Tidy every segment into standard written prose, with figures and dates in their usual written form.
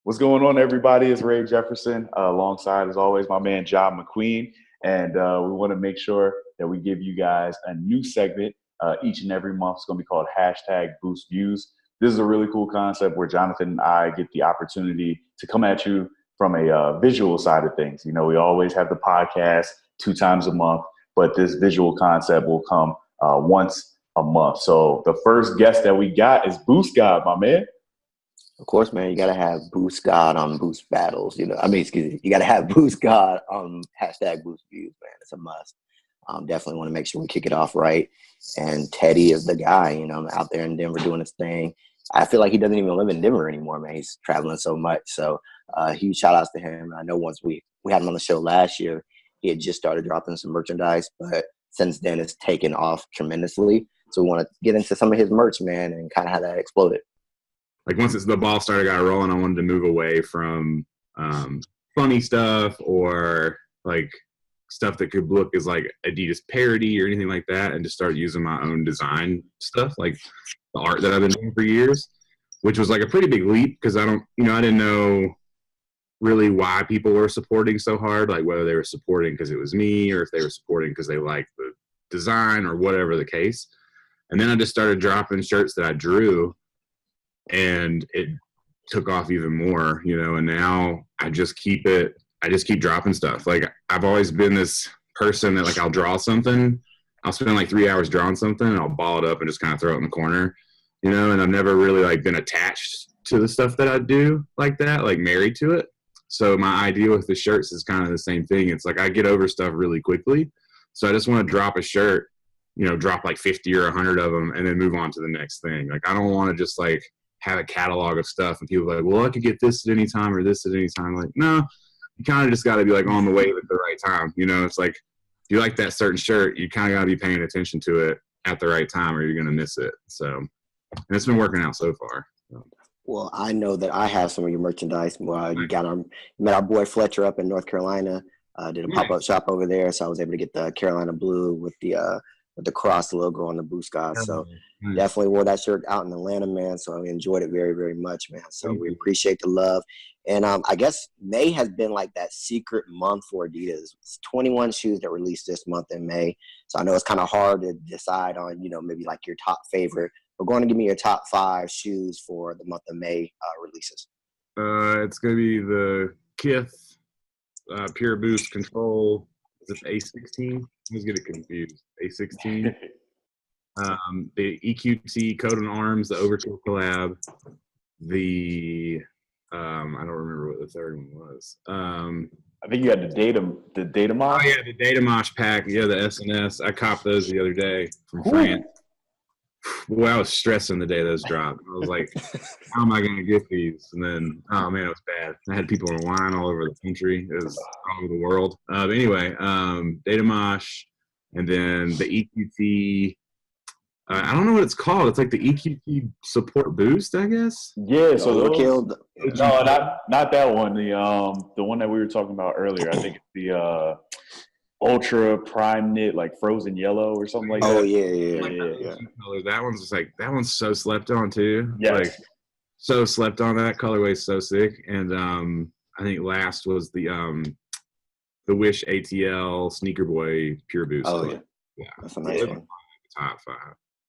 What's going on, everybody? It's Ray Jefferson, alongside, as always, my man John McQueen. And we want to make sure that we give you guys a new segment each and every month. It's going to be called #BoostViews. This is a really cool concept where Jonathan and I get the opportunity to come at you from a visual side of things. You know, we always have the podcast 2 times a month, but this visual concept will come once a month. So the first guest that we got is BoostGOD, my man. Of course, man, you got to have BoostGOD on Boost Battles. Excuse me, you got to have BoostGOD on #BoostViews, man. It's a must. Definitely want to make sure we kick it off right. And Teddy is the guy, out there in Denver doing his thing. I feel like he doesn't even live in Denver anymore, man. He's traveling so much. So huge shout outs to him. I know once we had him on the show last year, he had just started dropping some merchandise, but since then it's taken off tremendously. So we want to get into some of his merch, man, and kind of how that exploded. Like once the ball started got rolling, I wanted to move away from funny stuff or like stuff that could look as like Adidas parody or anything like that, and just start using my own design stuff, like the art that I've been doing for years, which was like a pretty big leap because I didn't know really why people were supporting so hard, like whether they were supporting because it was me or if they were supporting because they liked the design or whatever the case. And then I just started dropping shirts that I drew, and it took off even more, and now I just keep dropping stuff. Like I've always been this person that like I'll draw something, I'll spend like 3 hours drawing something and I'll ball it up and just kind of throw it in the corner, and I've never really like been attached to the stuff that I do like that, like married to it. So my idea with the shirts is kind of the same thing. It's like I get over stuff really quickly. So I just want to drop a shirt, drop like 50 or 100 of them and then move on to the next thing. Like I don't want to just like have a catalog of stuff and people are like, well, I could get this at any time or this at any time. Like, no, you kind of just got to be like on the wave at the right time. It's like, if you like that certain shirt, you kind of got to be paying attention to it at the right time or you're going to miss it. So, and it's been working out so far. So. Well, I know that I have some of your merchandise. You met our boy Fletcher up in North Carolina, did a pop-up shop over there. So I was able to get the Carolina blue with the cross logo on the BoostGOD. So definitely wore that shirt out in Atlanta, man. So I enjoyed it very, very much, man. So we appreciate the love. And I guess May has been like that secret month for Adidas. It's 21 shoes that released this month in May. So I know it's kind of hard to decide on, maybe like your top favorite. We're going to give me your top 5 shoes for the month of May releases. It's going to be the Kith Pure Boost Control. Is it A16? I always get it confused. A16. The EQT Coat on Arms, the Overkill collab. The I don't remember what the third one was. I think you had the Data Mosh. Oh yeah, the Data Mosh pack. Yeah, the SNS. I copped those the other day from France. Boy, I was stressing the day those dropped. I was like, how am I going to get these? And then, oh, man, it was bad. I had people in line all over the country. It was all over the world. But anyway, Data Mosh, and then the EQT. I don't know what it's called. It's like the EQT Support Boost, I guess. Yeah, so no, not that one. The one that we were talking about earlier. I think it's the Ultra Prime Knit, like frozen yellow or something like that. Oh yeah. That one's so slept on too. Yes. Like so slept on. That colorway is so sick. And I think last was the Wish ATL Sneaker Boy Pure Boost. Oh yeah. That's a nice one. Top 5.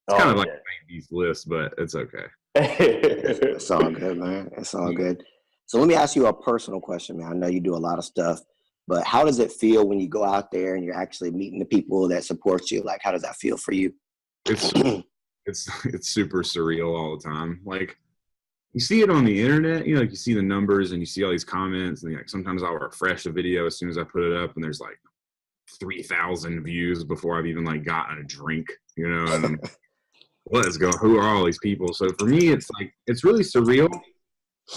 It's kind of like these lists, but it's okay. It's all good, man. It's all good. So let me ask you a personal question, man. I know you do a lot of stuff. But how does it feel when you go out there and you're actually meeting the people that support you? Like, how does that feel for you? It's super surreal all the time. Like, you see it on the internet, like you see the numbers and you see all these comments, and like sometimes I'll refresh a video as soon as I put it up, and there's like 3,000 views before I've even like gotten a drink, and let's go. Who are all these people? So for me, it's like it's really surreal.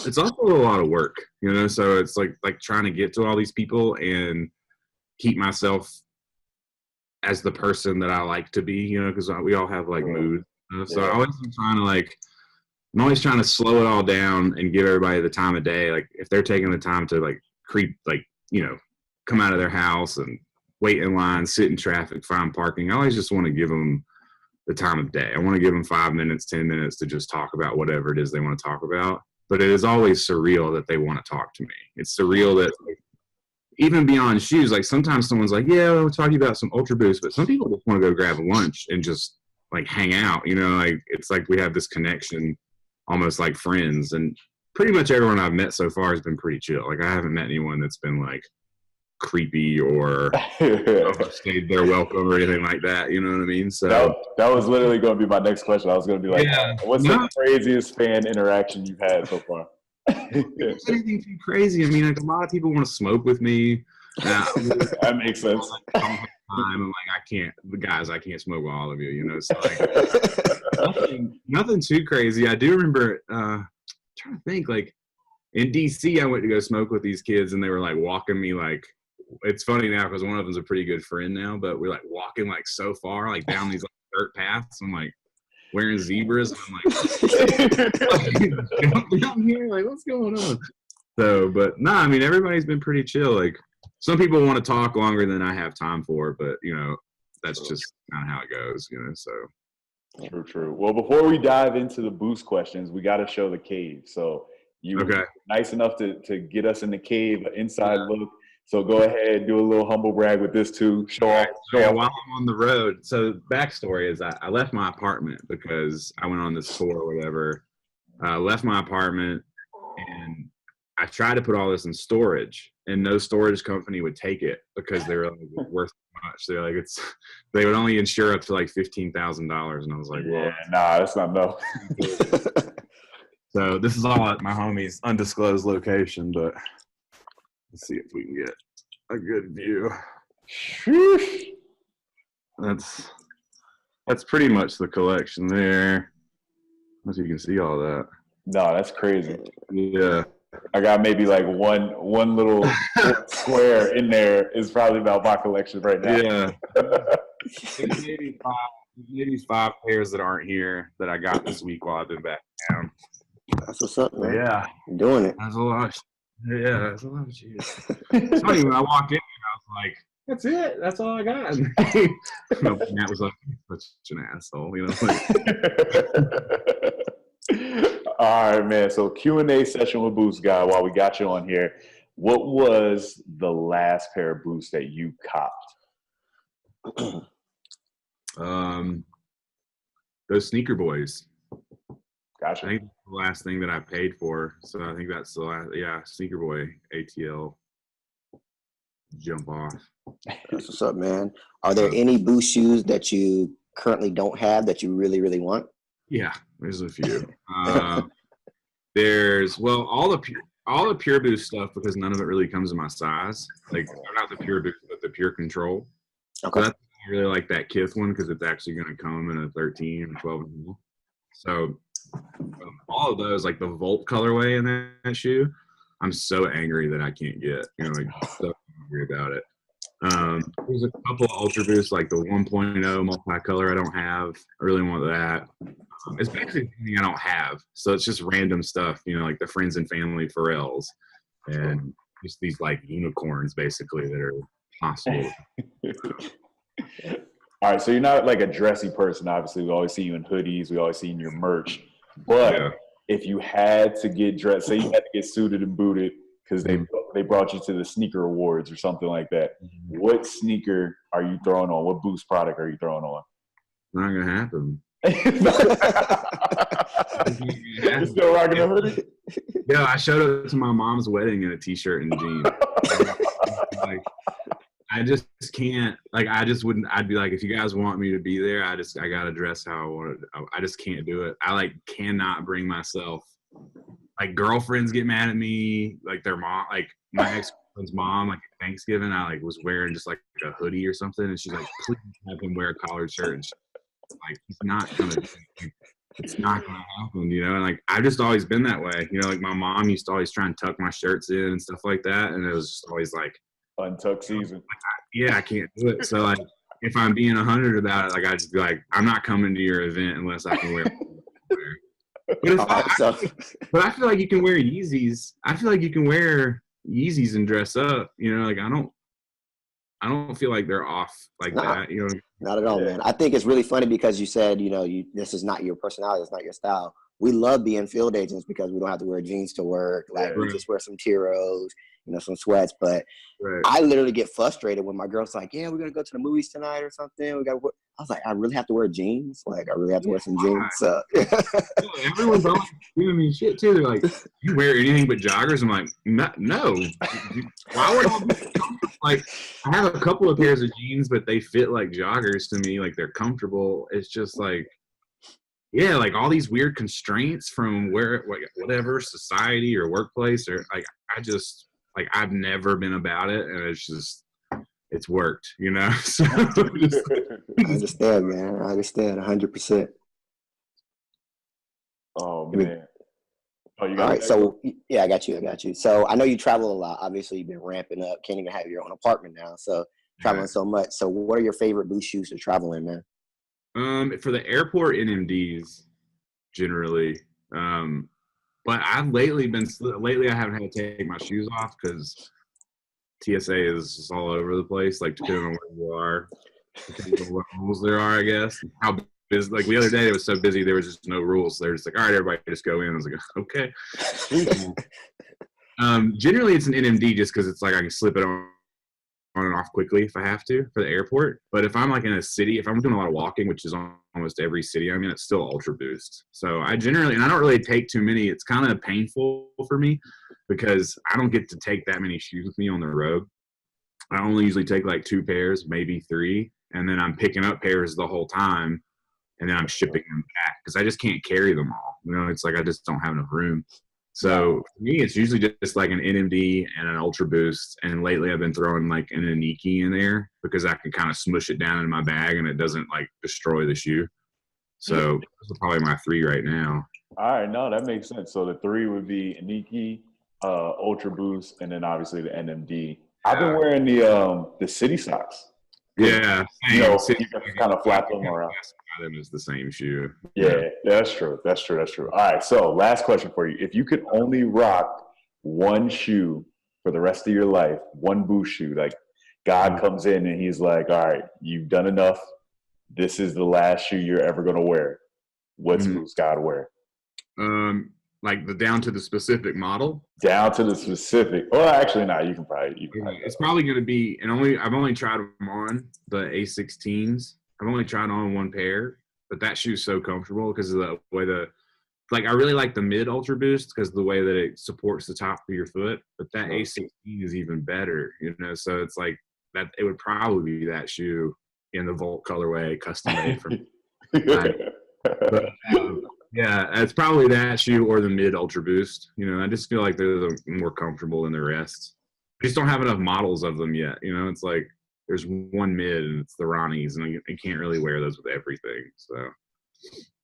It's also a lot of work, so it's like trying to get to all these people and keep myself as the person that I like to be, because we all have like moods. So I always I'm always trying to slow it all down and give everybody the time of day. Like if they're taking the time to like come out of their house and wait in line, sit in traffic, find parking, I always just want to give them the time of day. I want to give them 5 minutes, 10 minutes to just talk about whatever it is they want to talk about. but it is always surreal that they want to talk to me. It's surreal that, like, even beyond shoes, like sometimes someone's like, yeah, we'll talk to you about some Ultra Boost, but some people just want to go grab lunch and just like hang out, you know, like it's like we have this connection almost like friends. And pretty much everyone I've met so far has been pretty chill. Like I haven't met anyone that's been like creepy or stayed their welcome or anything like that. You know what I mean? So that was literally going to be my next question. I was going to be like, yeah, what's the craziest fan interaction you've had so far? Anything too crazy? I mean, like a lot of people want to smoke with me. That makes sense. I'm like, I can't smoke with all of you, you know. So like, nothing too crazy. I do remember trying to think, like in DC, I went to go smoke with these kids, and they were like walking me like. It's funny now because one of them's a pretty good friend now, but we're like walking like so far, like down these like, dirt paths. I'm like wearing zebras. And I'm like, down here, like what's going on? So, but nah, I mean everybody's been pretty chill. Like some people want to talk longer than I have time for, but you know that's just kind of how it goes, you know. So true. Well, before we dive into the boost questions, we got to show the cave. So you were nice enough to get us in the cave, an inside look. So go ahead and do a little humble brag with this too. Show off. While I'm on the road. So backstory is I left my apartment because I went on this tour or whatever. Left my apartment and I tried to put all this in storage, and no storage company would take it because they were like, worth too much. They're like, they would only insure up to like $15,000, and I was like, well, nah, that's not no. So this is all at my homie's undisclosed location, but. Let's see if we can get a good view. That's pretty much the collection there. As you can see all that. No, that's crazy. Yeah. I got maybe like one little square in there is probably about my collection right now. Yeah. maybe five pairs that aren't here that I got this week while I've been back down. That's what's up, man. Yeah. You're doing it. That's a lot. Yeah, that's a lot of shit. It's funny, when I walked in, I was like, that's it. That's all I got. Matt was like, such an asshole, you know? All right, man. So Q&A session with BoostGOD while we got you on here. What was the last pair of boots that you copped? Those sneaker boys. Gotcha. I think that's the last thing that I paid for. So I think that's the last, sneaker boy ATL jump off. That's what's up, man. Are there any Boost shoes that you currently don't have that you really, really want? Yeah, there's a few. There's all the Pure Boost stuff, because none of it really comes in my size. Like not the Pure Boost, but the Pure Control. Okay. So I really like that Kith one because it's actually going to come in a 13 or 12 and more. So all of those, like the Volt colorway in that shoe, I'm so angry that I can't get. You know, like so angry about it. There's a couple of Ultra Boosts, like the 1.0 multicolor I don't have. I really want that. It's basically something I don't have. So it's just random stuff, you know, like the friends and family Pharrells and just these like unicorns basically that are possible. All right, so you're not like a dressy person. Obviously, we always see you in hoodies. We always see you in your merch. But if you had to get dressed, say you had to get suited and booted because they brought you to the sneaker awards or something like that, what sneaker are you throwing on? What Boost product are you throwing on? Not going to happen. You still rocking a hoodie? Yeah, I showed up to my mom's wedding in a t-shirt and jeans. Like, I just can't. Like, I just wouldn't. I'd be like, if you guys want me to be there, I gotta dress how I want it. I just can't do it. I like cannot bring myself. Like, girlfriends get mad at me. Like their mom, like my ex-girlfriend's mom, like at Thanksgiving, I like was wearing just like a hoodie or something, and she's like, please have him wear a collared shirt. And she's like, it's not gonna happen, you know. And like, I've just always been that way, you know. Like my mom used to always try and tuck my shirts in and stuff like that, and it was just always like untucked season. I can't do it. So like, if I'm being 100 about it, like I just be like, I'm not coming to your event unless I can wear. But I feel like you can wear Yeezys. I feel like you can wear Yeezys and dress up. You know, like I don't feel like they're off like that. You know, not at all, man. I think it's really funny because you said, you know, this is not your personality, it's not your style. we love being field agents because we don't have to wear jeans to work. Like we just wear some Tiros, some sweats. But I literally get frustrated when my girl's like, yeah, we're going to go to the movies tonight or something. I was like, I really have to wear jeans? Like, I really have to wear some jeans? So. Everyone's always giving me shit, too. They're like, you wear anything but joggers? I'm like, no. Why would I be like, I have a couple of pairs of jeans, but they fit like joggers to me. Like, they're comfortable. It's just like, yeah, like all these weird constraints from whatever society or workplace or like, I've never been about it, and it's worked, So I understand, man. I understand 100%. Oh man. Oh, you got all right. So yeah, I got you. So I know you travel a lot. Obviously, you've been ramping up. Can't even have your own apartment now. So traveling so much. So what are your favorite Boost shoes to travel in, man? For the airport NMDs, generally. But I've lately I haven't had to take my shoes off because TSA is just all over the place, like depending on where you are, depending on what rules there are, I guess. How busy, like the other day, it was so busy, there was just no rules. They're just like, all right, everybody just go in. I was like, okay. Generally, it's an NMD just because it's like I can slip it on and off quickly if I have to for the airport. But if I'm like in a city, if I'm doing a lot of walking, which is almost every city I'm in, it's still Ultra Boost. So I don't really take too many. It's kind of painful for me because I don't get to take that many shoes with me on the road. I only usually take like 2 pairs, maybe 3. And then I'm picking up pairs the whole time. And then I'm shipping them back because I just can't carry them all. It's like I just don't have enough room. So for me, it's usually just like an NMD and an Ultra Boost. And lately I've been throwing like an Aniki in there because I can kind of smush it down in my bag and it doesn't like destroy the shoe. So those are probably my 3 right now. All right, no, that makes sense. So the 3 would be Aniki, Ultra Boost, and then obviously the NMD. I've been wearing the City socks. Yeah. You can kind of flap them around. Them is the same shoe. Yeah, that's true. All right, so last question for you. If you could only rock one shoe for the rest of your life, one Boost shoe, like God comes in and he's like, all right, you've done enough. This is the last shoe you're ever going to wear. What's BoostGOD wear? Like down to the specific model? Down to the specific. Well, actually, no, you can probably. It's probably going to be, I've only tried them on the A16s. I've only tried on 1 pair, but that shoe's so comfortable because of the way I really like the mid Ultra Boost because of the way that it supports the top of your foot, but that A16 is even better, so it's like that, it would probably be that shoe in the Volt colorway, custom made for me. But, yeah, it's probably that shoe or the mid Ultra Boost. I just feel like they're more comfortable than the rest. I just don't have enough models of them yet. It's like, there's 1 mid and it's the Ronnies, and I can't really wear those with everything. So,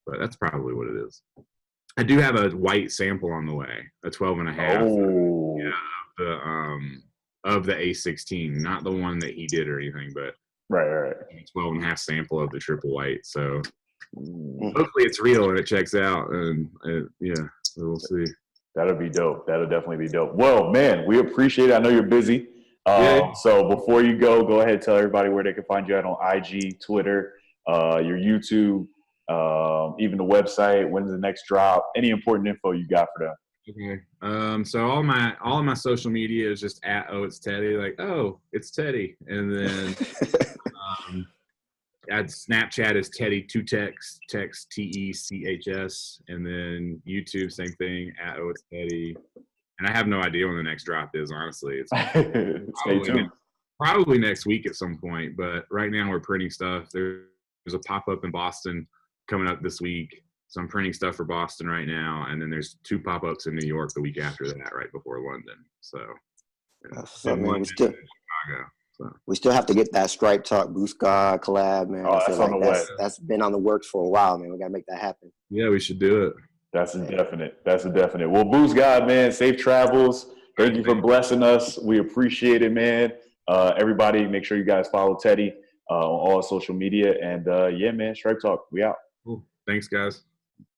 but that's probably what it is. I do have a white sample on the way, a 12.5. Oh. Of the A16, not the one that he did or anything, but right. A 12.5 sample of the triple white. So hopefully it's real and it checks out, and so we'll see. That'll be dope. That'll definitely be dope. Well, man, we appreciate it. I know you're busy. So before you go ahead and tell everybody where they can find you at on IG, Twitter, your YouTube, even the website, when's the next drop, any important info you got for them. Okay. So all of my social media is just at it's Teddy, like, oh, it's Teddy. And then at Snapchat is Teddy2Tex, text TECHS, and then YouTube, same thing, at it's Teddy. And I have no idea when the next drop is, honestly. It's probably next week at some point, but right now we're printing stuff. There's a pop-up in Boston coming up this week. So I'm printing stuff for Boston right now. And then there's 2 pop-ups in New York the week after that, right before London. So, Chicago. So we still have to get that stripeTALK BoostGOD collab, man. Oh, that's on the way. That's been on the works for a while, man. We got to make that happen. Yeah, we should do it. That's a definite. Well, BoostGOD, man, safe travels. Thank you for blessing us. We appreciate it, man. Everybody, make sure you guys follow Teddy on all social media. And, yeah, man, stripeTALK, we out. Cool. Thanks, guys.